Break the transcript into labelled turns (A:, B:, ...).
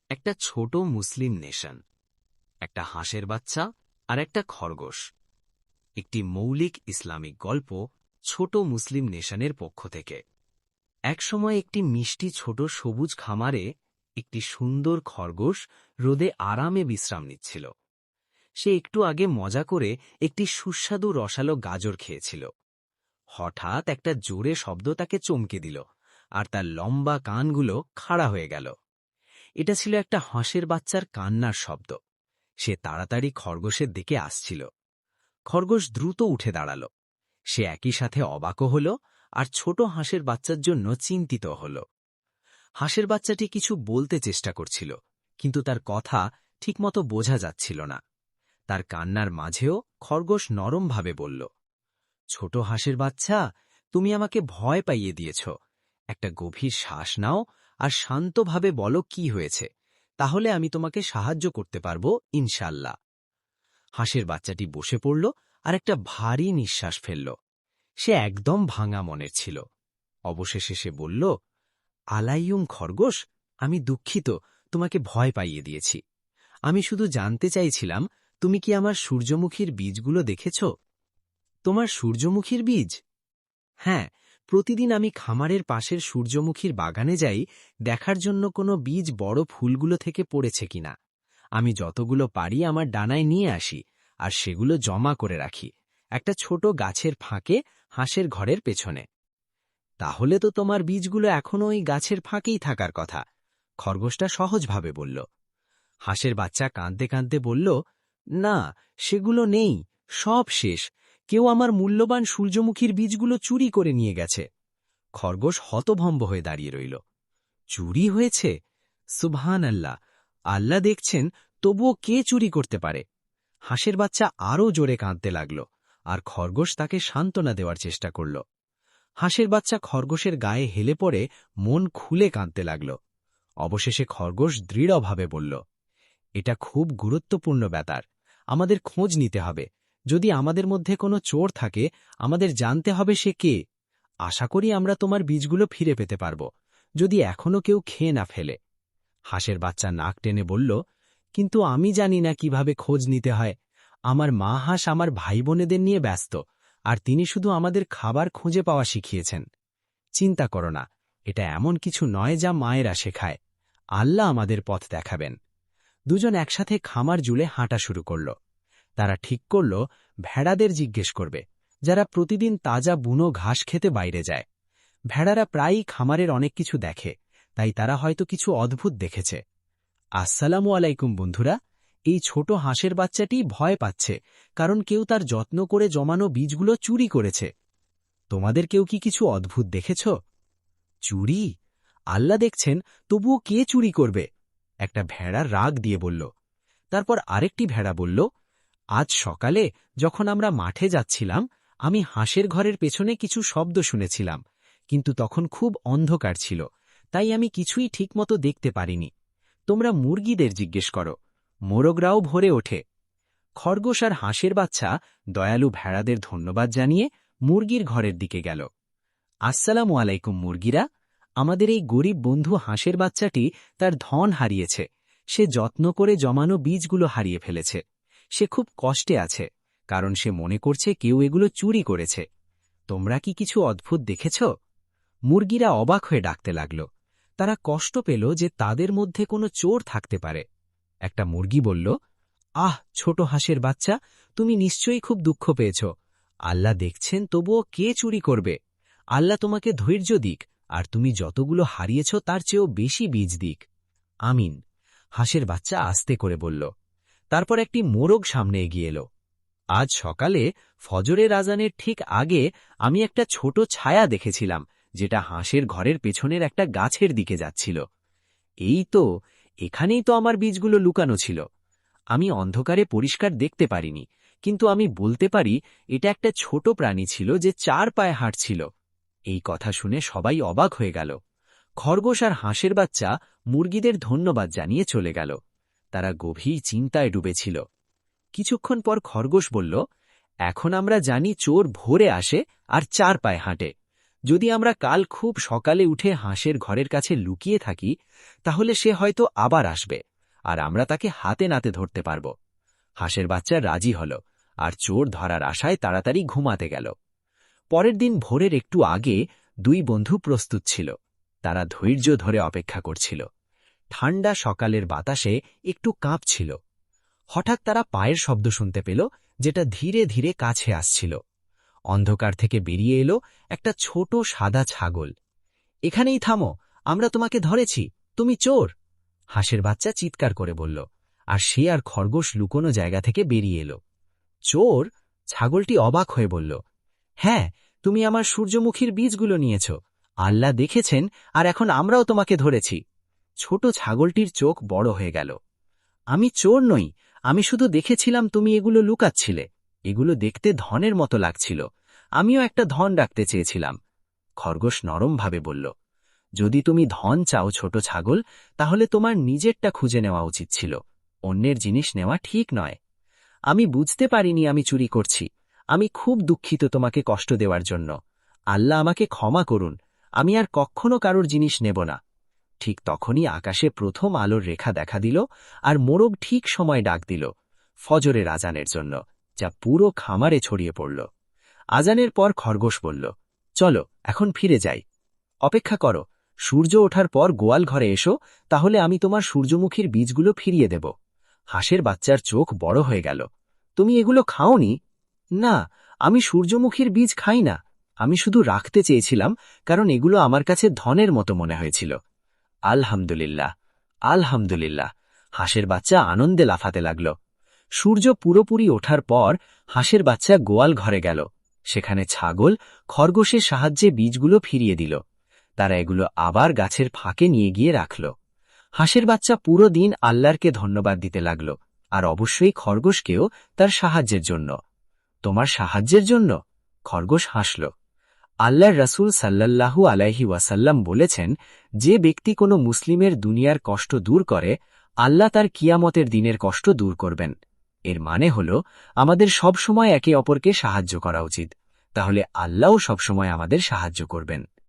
A: একটা ছোট মুসলিম নেশন, একটা হাঁসের বাচ্চা আর একটা খরগোশ। একটি মৌলিক ইসলামিক গল্প ছোট মুসলিম নেশনের পক্ষ থেকে। একসময় একটি মিষ্টি ছোট সবুজ খামারে একটি সুন্দর খরগোশ রোদে আরামে বিশ্রাম নিচ্ছিল। সে একটু আগে মজা করে একটি সুস্বাদু রসালো গাজর খেয়েছিল। হঠাৎ একটা জোরে শব্দ তাকে চমকে দিল, আর তার লম্বা কানগুলো খাড়া হয়ে গেল। এটা ছিল একটা হাঁসের বাচ্চার কান্নার শব্দ। সে তাড়াতাড়ি খরগোশের দিকে আসছিল। খরগোশ দ্রুত উঠে দাঁড়াল। সে একই সাথে অবাকও হল আর ছোট হাঁসের বাচ্চার জন্য চিন্তিত হল। হাঁসের বাচ্চাটি কিছু বলতে চেষ্টা করছিল, কিন্তু তার কথা ঠিকমতো বোঝা যাচ্ছিল না। তার কান্নার মাঝেও খরগোশ নরমভাবে বলল, ছোট হাঁসের বাচ্চা, তুমি আমাকে ভয় পাইয়ে দিয়েছ। একটা গভীর শ্বাস নাও আর শান্তভাবে বলো কি হয়েছে, তাহলে আমি তোমাকে সাহায্য করতে পারবো ইনশাল্লাহ। হাঁসের বাচ্চাটি বসে পড়ল আর একটা ভারী নিঃশ্বাস ফেলল। সে একদম ভাঙা মনের ছিল। অবশেষে সে বলল, আলাইয়ুম খরগোশ, আমি দুঃখিত তোমাকে ভয় পাইয়ে দিয়েছি। আমি শুধু জানতে চাইছিলাম, তুমি কি আমার সূর্যমুখীর বীজগুলো দেখেছ? তোমার সূর্যমুখীর বীজ? হ্যাঁ, প্রতিদিন আমি খামারের পাশের সূর্যমুখীর বাগানে যাই দেখার জন্য কোনো বীজ বড় ফুলগুলো থেকে পড়েছে কিনা। আমি যতগুলো পারি আমার ডানায় নিয়ে আসি আর সেগুলো জমা করে রাখি একটা ছোট গাছের ফাঁকে, হাঁসের ঘরের পেছনে। তাহলে তো তোমার বীজগুলো এখনো ওই গাছের ফাঁকেই থাকার কথা, খরগোশটা সহজভাবে বলল। হাঁসের বাচ্চা কাঁদতে কাঁদতে বলল, না, সেগুলো নেই, সব শেষ। কেউ আমার মূল্যবান সূর্যমুখীর বীজগুলো চুরি করে নিয়ে গেছে। খরগোশ হতভম্ব হয়ে দাঁড়িয়ে রইল। চুরি হয়েছে? সুবহান আল্লাহ! আল্লাহ দেখছেন, তবুও কে চুরি করতে পারে? হাঁসের বাচ্চা আরও জোরে কাঁদতে লাগল, আর খরগোশ তাকে সান্ত্বনা দেওয়ার চেষ্টা করল। হাঁসের বাচ্চা খরগোশের গায়ে হেলে পড়ে মন খুলে কাঁদতে লাগল। অবশেষে খরগোশ দৃঢ়ভাবে বলল, এটা খুব গুরুত্বপূর্ণ ব্যাপার, আমাদের খোঁজ নিতে হবে। যদি আমাদের মধ্যে কোনো চোর থাকে, আমাদের জানতে হবে সে কে। আশা করি আমরা তোমার বীজগুলো ফিরে পেতে পারব, যদি এখনো কেউ খেয়ে না ফেলে। হাঁসের বাচ্চা নাক টেনে বলল, কিন্তু আমি জানি না কিভাবে খোঁজ নিতে হয়। আমার মা হাঁস আমার ভাই বোনেদের নিয়ে ব্যস্ত, আর তিনি শুধু আমাদের খাবার খুঁজে পাওয়া শিখিয়েছেন। চিন্তা করো না, এটা এমন কিছু নয় যা মায়েরা শেখায়। আল্লাহ আমাদের পথ দেখাবেন। দুজন একসাথে খামার জুড়ে হাঁটা শুরু করল। তারা ঠিক করল ভেড়াদের জিজ্ঞেস করবে, যারা প্রতিদিন তাজা বুনো ঘাস খেতে বাইরে যায়। ভেড়ারা প্রায়ই খামারের অনেক কিছু দেখে, তাই তারা হয়তো কিছু অদ্ভুত দেখেছে। আসসালামু আলাইকুম বন্ধুরা, এই ছোট হাঁসের বাচ্চাটি ভয় পাচ্ছে, কারণ কেউ তার যত্ন করে জমানো বীজগুলো চুরি করেছে। তোমাদের কেউ কি কিছু অদ্ভুত দেখেছ? চুরি? আল্লাহ দেখছেন, তবুও কে চুরি করবে? একটা ভেড়া রাগ দিয়ে বলল। তারপর আরেকটি ভেড়া বলল, আজ সকালে যখন আমরা মাঠে যাচ্ছিলাম, আমি হাঁসের ঘরের পেছনে কিছু শব্দ শুনেছিলাম, কিন্তু তখন খুব অন্ধকার ছিল, তাই আমি কিছুই ঠিকমতো দেখতে পারিনি। তোমরা মুরগিদের জিজ্ঞেস করো, মোরগরাও ভরে ওঠে। খরগোশ আর হাঁসের বাচ্চা দয়ালু ভেড়াদের ধন্যবাদ জানিয়ে মুরগির ঘরের দিকে গেল। আসসালামু আলাইকুম মুরগিরা, আমাদের এই গরিব বন্ধু হাঁসের বাচ্চাটি তার ধন হারিয়েছে। সে যত্ন করে জমানো বীজগুলো হারিয়ে ফেলেছে। সে খুব কষ্টে আছে, কারণ সে মনে করছে কেউ এগুলো চুরি করেছে। তোমরা কি কিছু অদ্ভুত দেখেছ? মুরগিরা অবাক হয়ে ডাকতে লাগল। তারা কষ্ট পেল যে তাদের মধ্যে কোনো চোর থাকতে পারে। একটা মুরগি বলল, আহ ছোট হাঁসের বাচ্চা, তুমি নিশ্চয়ই খুব দুঃখ পেয়েছ। আল্লাহ দেখছেন, তবুও কে চুরি করবে? আল্লাহ তোমাকে ধৈর্য দিক, আর তুমি যতগুলো হারিয়েছ তার চেয়েও বেশি বীজ দিক। আমিন, হাঁসের বাচ্চা আস্তে করে বলল। তারপর একটি মোরগ সামনে এগিয়ে এলো। আজ সকালে ফজরের আজানের ঠিক আগে আমি একটা ছোট ছায়া দেখেছিলাম, যেটা হাঁসের ঘরের পেছনের একটা গাছের দিকে যাচ্ছিল। এই তো, এখানেই তো আমার বীজগুলো লুকানো ছিল। আমি অন্ধকারে পরিষ্কার দেখতে পারিনি, কিন্তু আমি বলতে পারি এটা একটা ছোট প্রাণী ছিল যে 4 পায়ে হাঁটছিল। এই কথা শুনে সবাই অবাক হয়ে গেল। খরগোশ আর হাঁসের বাচ্চা মুরগিদের ধন্যবাদ জানিয়ে চলে গেল। তারা গভীর চিন্তায় ডুবেছিল। কিছুক্ষণ পর খরগোশ বলল, এখন আমরা জানি চোর ভোরে আসে আর 4 পায়ে হাঁটে।
B: যদি আমরা কাল খুব সকালে উঠে হাঁসের ঘরের কাছে লুকিয়ে থাকি তাহলে সে হয়তো আবার আসবে আর আমরা তাকে হাতে নাতে ধরতে পারব। হাঁসের বাচ্চা রাজি হল আর চোর ধরার আশায় তাড়াতাড়ি ঘুমাতে গেল। পরের দিন ভোরের একটু আগে দুই বন্ধু প্রস্তুত ছিল। তারা ধৈর্য ধরে অপেক্ষা করছিল। ঠান্ডা সকালের বাতাসে একটু কাঁপছিল। হঠাৎ তারা পায়ের শব্দ শুনতে পেল, যেটা ধীরে ধীরে কাছে আসছিল। অন্ধকার থেকে বেরিয়ে এলো একটা ছোট সাদা ছাগল। এখানেই থামো, আমরা তোমাকে ধরেছি, তুমি চোর, হাঁসের বাচ্চা চিৎকার করে বলল। আর সে আর খরগোশ লুকোনো জায়গা থেকে বেরিয়ে এলো। চোর? ছাগলটি অবাক হয়ে বলল, হ্যাঁ, তুমি আমার সূর্যমুখীর বীজগুলো নিয়েছ। আল্লাহ দেখেছেন, আর এখন আমরাও তোমাকে ধরেছি। ছোট ছাগলটির চোখ বড় হয়ে গেল। আমি চোর নই, আমি শুধু দেখেছিলাম তুমি এগুলো লুকাচ্ছিলে। এগুলো দেখতে ধনের মতো লাগছিল, আমিও একটা ধন রাখতে চেয়েছিলাম। খরগোশ নরমভাবে বলল, যদি তুমি ধন চাও ছোট ছাগল, তাহলে তোমার নিজেরটা খুঁজে নেওয়া উচিত ছিল, অন্যের জিনিস নেওয়া ঠিক নয়। আমি বুঝতে পারিনি আমি চুরি করছি, আমি খুব দুঃখিত তোমাকে কষ্ট দেওয়ার জন্য। আল্লাহ আমাকে ক্ষমা করুন, আমি আর কখনো কারোর জিনিস নেব না। ঠিক তখনই আকাশে প্রথম আলোর রেখা দেখা দিল, আর মোরগ ঠিক সময় ডাক দিল ফজরের আজানের জন্য, যা পুরো খামারে ছড়িয়ে পড়ল। আজানের পর খরগোশ বলল, চলো এখন ফিরে যাই। অপেক্ষা করো, সূর্য ওঠার পর গোয়াল ঘরে এসো, তাহলে আমি তোমার সূর্যমুখীর বীজগুলো ফিরিয়ে দেব। হাঁসের বাচ্চার চোখ বড় হয়ে গেল। তুমি এগুলো খাওনি? না, আমি সূর্যমুখীর বীজ খাই না, আমি শুধু রাখতে চেয়েছিলাম, কারণ এগুলো আমার কাছে ধনের মতো মনে হয়েছিল। আলহামদুলিল্লাহ, আলহামদুলিল্লাহ, হাঁসের বাচ্চা আনন্দে লাফাতে লাগল। সূর্য পুরোপুরি ওঠার পর হাঁসের বাচ্চা গোয়াল ঘরে গেল। সেখানে ছাগল খরগোশের সাহায্যে বীজগুলো ফিরিয়ে দিল। তারা এগুলো আবার গাছের ফাঁকে নিয়ে গিয়ে রাখল। হাঁসের বাচ্চা পুরো দিন আল্লাহকে ধন্যবাদ দিতে লাগল, আর অবশ্যই খরগোশকেও তার সাহায্যের জন্য। তোমার সাহায্যের জন্য? খরগোশ হাসল। আল্লাহর রাসূল সাল্লাল্লাহু আলাইহি ওয়াসাল্লাম বলেছেন, যে ব্যক্তি কোনো মুসলিমের দুনিয়ার কষ্ট দূর করে, আল্লাহ তার কিয়ামতের দিনের কষ্ট দূর করবেন। এর মানে হল আমাদের সবসময় একে অপরকে সাহায্য করা উচিত, তাহলে আল্লাহও সবসময় আমাদের সাহায্য করবেন।